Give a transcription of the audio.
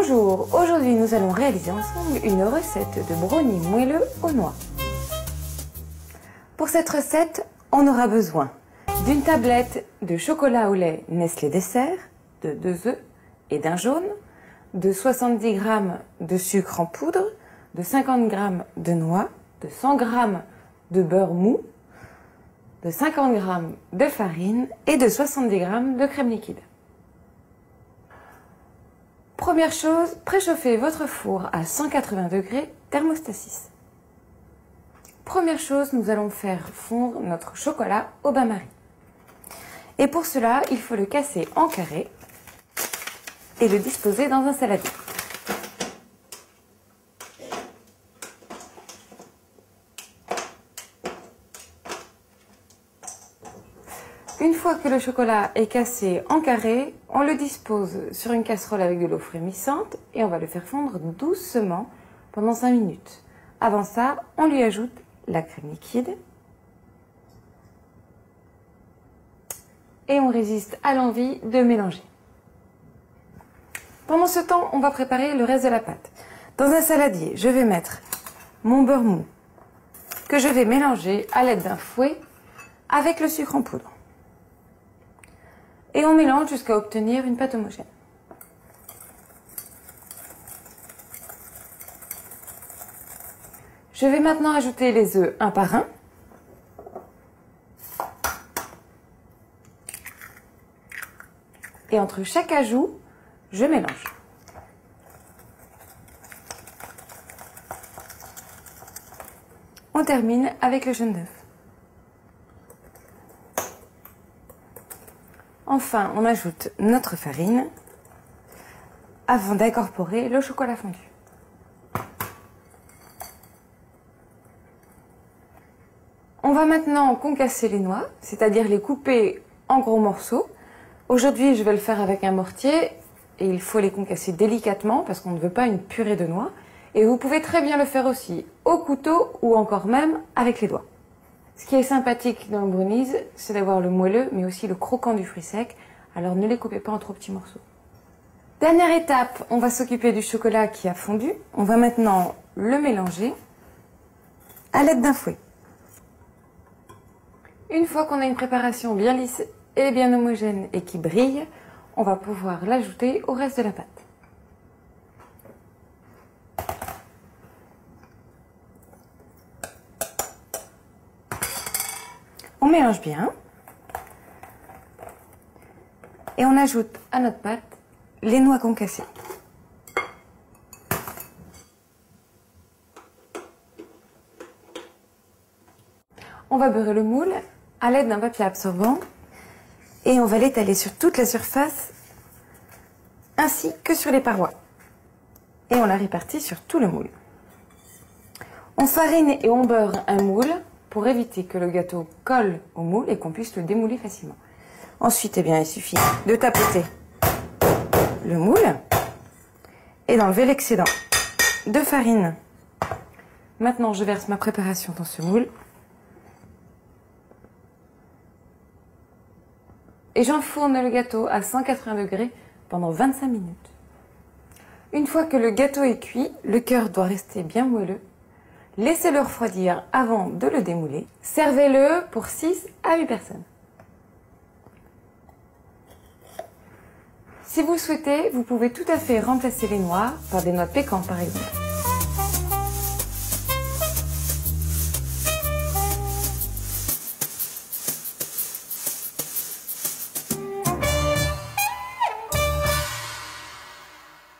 Bonjour, aujourd'hui nous allons réaliser ensemble une recette de brownie moelleux aux noix. Pour cette recette, on aura besoin d'une tablette de chocolat au lait Nestlé Dessert, de 2 œufs et d'un jaune, de 70 g de sucre en poudre, de 50 g de noix, de 100 g de beurre mou, de 50 g de farine et de 70 g de crème liquide. Première chose, préchauffez votre four à 180 degrés, thermostat 6. Première chose, nous allons faire fondre notre chocolat au bain-marie. Et pour cela, il faut le casser en carrés et le disposer dans un saladier. Une fois que le chocolat est cassé en carré, on le dispose sur une casserole avec de l'eau frémissante et on va le faire fondre doucement pendant 5 minutes. Avant ça, on lui ajoute la crème liquide et on résiste à l'envie de mélanger. Pendant ce temps, on va préparer le reste de la pâte. Dans un saladier, je vais mettre mon beurre mou que je vais mélanger à l'aide d'un fouet avec le sucre en poudre. Et on mélange jusqu'à obtenir une pâte homogène. Je vais maintenant ajouter les œufs un par un. Et entre chaque ajout, je mélange. On termine avec le jaune d'œuf. Enfin, on ajoute notre farine avant d'incorporer le chocolat fondu. On va maintenant concasser les noix, c'est-à-dire les couper en gros morceaux. Aujourd'hui, je vais le faire avec un mortier et il faut les concasser délicatement parce qu'on ne veut pas une purée de noix. Et vous pouvez très bien le faire aussi au couteau ou encore même avec les doigts. Ce qui est sympathique dans le brownies, c'est d'avoir le moelleux, mais aussi le croquant du fruit sec. Alors ne les coupez pas en trop petits morceaux. Dernière étape, on va s'occuper du chocolat qui a fondu. On va maintenant le mélanger à l'aide d'un fouet. Une fois qu'on a une préparation bien lisse et bien homogène et qui brille, on va pouvoir l'ajouter au reste de la pâte. On mélange bien et on ajoute à notre pâte les noix concassées. On va beurrer le moule à l'aide d'un papier absorbant et on va l'étaler sur toute la surface ainsi que sur les parois. Et on la répartit sur tout le moule. On farine et on beurre un moule pour éviter que le gâteau colle au moule et qu'on puisse le démouler facilement. Ensuite, eh bien, il suffit de tapoter le moule et d'enlever l'excédent de farine. Maintenant, je verse ma préparation dans ce moule et j'enfourne le gâteau à 180 degrés pendant 25 minutes. Une fois que le gâteau est cuit, le cœur doit rester bien moelleux. Laissez-le refroidir avant de le démouler. Servez-le pour 6 à 8 personnes. Si vous souhaitez, vous pouvez tout à fait remplacer les noix par des noix pécantes par exemple.